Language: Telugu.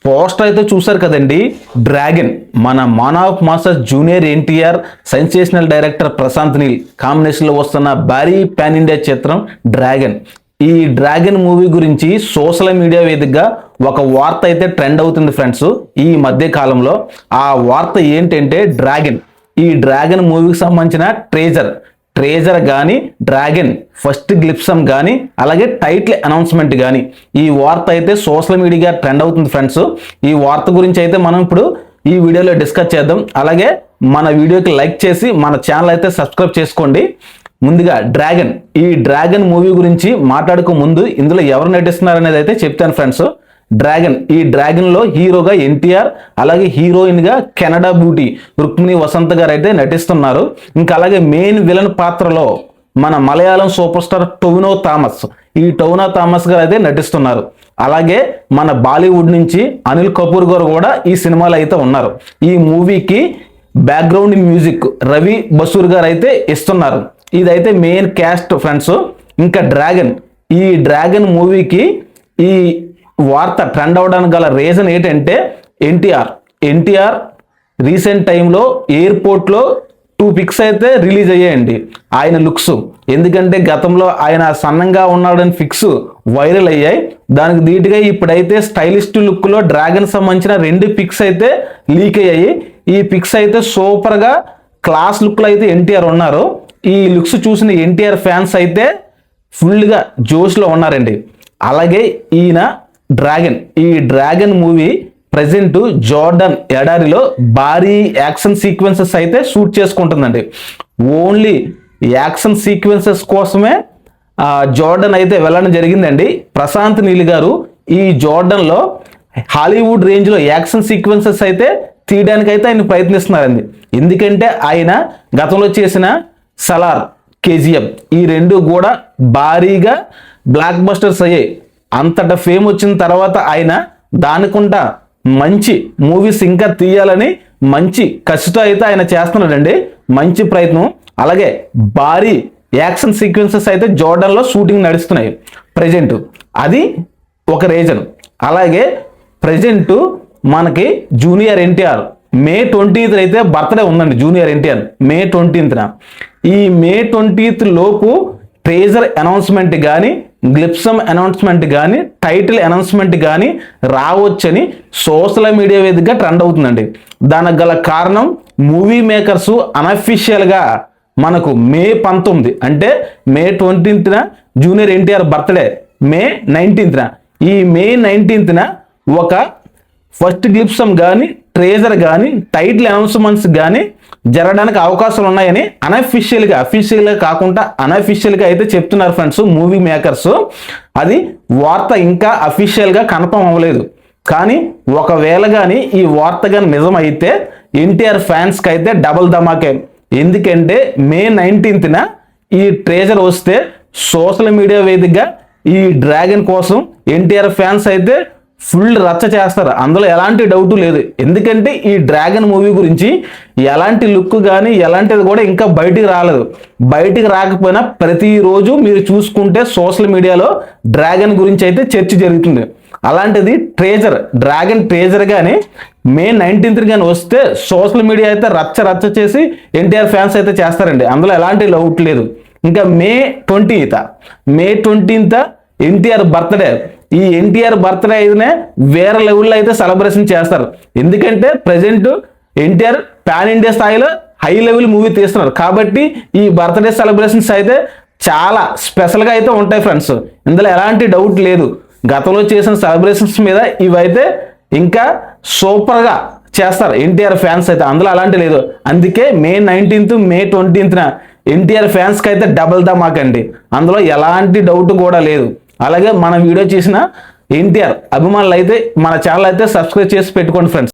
పోస్టర్ అయితే చూసారు కదండి. డ్రాగన్ మన man of masters junior NTR, sensational director Prashanth Neel కాంబినేషన్లో వస్తున్న భారీ పాన్ ఇండియా చిత్రం డ్రాగన్. ఈ డ్రాగన్ మూవీ గురించి సోషల్ మీడియా వేదికగా ఒక వార్త అయితే ట్రెండ్ అవుతుంది ఫ్రెండ్స్ ఈ మధ్య కాలంలో. ఆ వార్త ఏంటంటే ఈ డ్రాగన్ మూవీకి సంబంధించిన ట్రేజర్ కానీ, డ్రాగన్ ఫస్ట్ గ్లిప్సం కానీ, అలాగే టైటిల్ అనౌన్స్మెంట్ కానీ ఈ వార్త అయితే సోషల్ మీడియా ట్రెండ్ అవుతుంది ఫ్రెండ్స్. ఈ వార్త గురించి అయితే మనం ఇప్పుడు ఈ వీడియోలో డిస్కస్ చేద్దాం. అలాగే మన వీడియోకి లైక్ చేసి మన ఛానల్ అయితే సబ్స్క్రైబ్ చేసుకోండి. ముందుగా ఈ డ్రాగన్ మూవీ గురించి మాట్లాడుకో ముందు ఇందులో ఎవరు నటిస్తున్నారు అనేది అయితే చెప్తాను ఫ్రెండ్స్. ఈ డ్రాగన్ లో హీరోగా ఎన్టీఆర్, అలాగే హీరోయిన్ గా కెనడా బ్యూటీ రుక్మిణి వసంత్ గారు అయితే నటిస్తున్నారు. ఇంకా అలాగే మెయిన్ విలన్ పాత్రలో మన Malayalam super star Tovino Thomas గారు అయితే నటిస్తున్నారు. అలాగే మన బాలీవుడ్ నుంచి అనిల్ కపూర్ గారు కూడా ఈ సినిమాలో అయితే ఉన్నారు. ఈ మూవీకి బ్యాక్గ్రౌండ్ మ్యూజిక్ రవి బసూర్ గారు అయితే ఇస్తున్నారు. ఇదైతే మెయిన్ క్యాస్ట్ ఫ్రెండ్స్. ఇంకా ఈ డ్రాగన్ మూవీకి ఈ వార్త ట్రెండ్ అవడానికి గల రీజన్ ఏంటంటే ఎన్టీఆర్ రీసెంట్ టైంలో ఎయిర్పోర్ట్లో 2 పిక్స్ అయితే రిలీజ్ అయ్యాయండి ఆయన లుక్స్. ఎందుకంటే గతంలో ఆయన సన్నంగా ఉన్నాడని పిక్స్ వైరల్ అయ్యాయి. దానికి ధీటుగా ఇప్పుడైతే స్టైలిస్ట్ లుక్లో డ్రాగన్ సంబంధించిన 2 పిక్స్ అయితే లీక్ అయ్యాయి. ఈ పిక్స్ అయితే సూపర్గా క్లాస్ లుక్లో అయితే ఎన్టీఆర్ ఉన్నారు. ఈ లుక్స్ చూసిన ఎన్టీఆర్ ఫ్యాన్స్ అయితే ఫుల్గా జోష్లో ఉన్నారండి. అలాగే ఈ డ్రాగన్ మూవీ ప్రజెంట్ జోర్డన్ ఎడారిలో భారీ యాక్షన్ సీక్వెన్సెస్ అయితే షూట్ చేసుకుంటుందండి. ఓన్లీ యాక్షన్ సీక్వెన్సెస్ కోసమే జోర్డన్ అయితే వెళ్ళడం జరిగిందండి. ప్రశాంత్ నీల్ గారు ఈ జోర్డన్లో హాలీవుడ్ రేంజ్లో యాక్షన్ సీక్వెన్సెస్ అయితే తీయడానికి అయితే ఆయన ప్రయత్నిస్తున్నారండి. ఎందుకంటే ఆయన గతంలో చేసిన సలార్, కేజీఎఫ్ ఈ 2 కూడా భారీగా బ్లాక్ బస్టర్స్ అయ్యాయి. అంతటా ఫేమ్ వచ్చిన తర్వాత ఆయన దానికుంటా మంచి మూవీస్ ఇంకా తీయాలని మంచి కసితో అయితే ఆయన చేస్తున్నాడండి. మంచి ప్రయత్నం. అలాగే భారీ యాక్షన్ సీక్వెన్సెస్ అయితే జోర్డన్లో షూటింగ్ నడుస్తున్నాయి ప్రజెంట్. అది ఒక రీజన్. అలాగే ప్రజెంట్ మనకి జూనియర్ ఎన్టీఆర్ May 20th అయితే బర్త్డే ఉందండి. Junior NTR May 20th. ఈ May 20th లోపు ట్రేజర్ అనౌన్స్మెంట్ కానీ, గ్లిప్సమ్ అనౌన్స్మెంట్ కానీ, టైటిల్ అనౌన్స్మెంట్ కానీ రావచ్చని సోషల్ మీడియా వేదికగా ట్రెండ్ అవుతుందండి. దానికి గల కారణం మూవీ మేకర్స్ అనఫిషియల్గా మనకు May 19 అంటే May 20th junior NTR birthday, May 19th. ఈ May 19th ఒక ఫస్ట్ గ్లిప్సమ్ కానీ, ట్రేజర్ కానీ, టైటిల్ అనౌన్స్మెంట్స్ కానీ జరగడానికి అవకాశాలు ఉన్నాయని అఫీషియల్గా కాకుండా అనఫిషియల్గా అయితే చెప్తున్నారు ఫ్రెండ్స్ మూవీ మేకర్స్. అది వార్త ఇంకా అఫీషియల్గా కన్ఫర్మ్ అవ్వలేదు. కానీ ఒకవేళ కానీ ఈ వార్త కానీ నిజమైతే ఎన్టీఆర్ ఫ్యాన్స్కి అయితే డబుల్ ధమాకే. ఎందుకంటే May 19th ఈ ట్రేజర్ వస్తే సోషల్ మీడియా వేదికగా ఈ డ్రాగన్ కోసం ఎన్టీఆర్ ఫ్యాన్స్ అయితే ఫుల్ రచ్చ చేస్తారు. అందులో ఎలాంటి డౌట్ లేదు. ఎందుకంటే ఈ డ్రాగన్ మూవీ గురించి ఎలాంటి లుక్ కానీ ఎలాంటిది కూడా ఇంకా బయటికి రాలేదు. బయటికి రాకపోయినా ప్రతిరోజు మీరు చూసుకుంటే సోషల్ మీడియాలో డ్రాగన్ గురించి అయితే చర్చ జరుగుతుంది. అలాంటిది డ్రాగన్ ట్రేజర్ కానీ May 19th కానీ వస్తే సోషల్ మీడియా అయితే రచ్చ చేసి ఎన్టీఆర్ ఫ్యాన్స్ అయితే చేస్తారండి. అందులో ఎలాంటి డౌట్ లేదు. ఇంకా May 20th ఎన్టీఆర్ బర్త్డే. ఈ ఎన్టీఆర్ బర్త్డే అయితేనే వేరే లెవెల్లో అయితే సెలబ్రేషన్ చేస్తారు. ఎందుకంటే ప్రజెంట్ ఎన్టీఆర్ పాన్ ఇండియా స్థాయిలో హై లెవెల్ మూవీ తీస్తున్నారు. కాబట్టి ఈ బర్త్డే సెలబ్రేషన్స్ అయితే చాలా స్పెషల్గా అయితే ఉంటాయి ఫ్రెండ్స్. ఇందులో ఎలాంటి డౌట్ లేదు. గతంలో చేసిన సెలబ్రేషన్స్ మీద ఇవైతే ఇంకా సూపర్గా చేస్తారు ఎన్టీఆర్ ఫ్యాన్స్ అయితే. అందులో అలాంటి లేదు. అందుకే May 19th May 20th NTR ఫ్యాన్స్కి అయితే డబుల్ ధమాకండి. అందులో ఎలాంటి డౌట్ కూడా లేదు. అలాగే మన వీడియో చేసిన ఎన్టీఆర్ అభిమానులు అయితే మన ఛానల్ అయితే సబ్స్క్రైబ్ చేసి పెట్టుకోండి ఫ్రెండ్స్.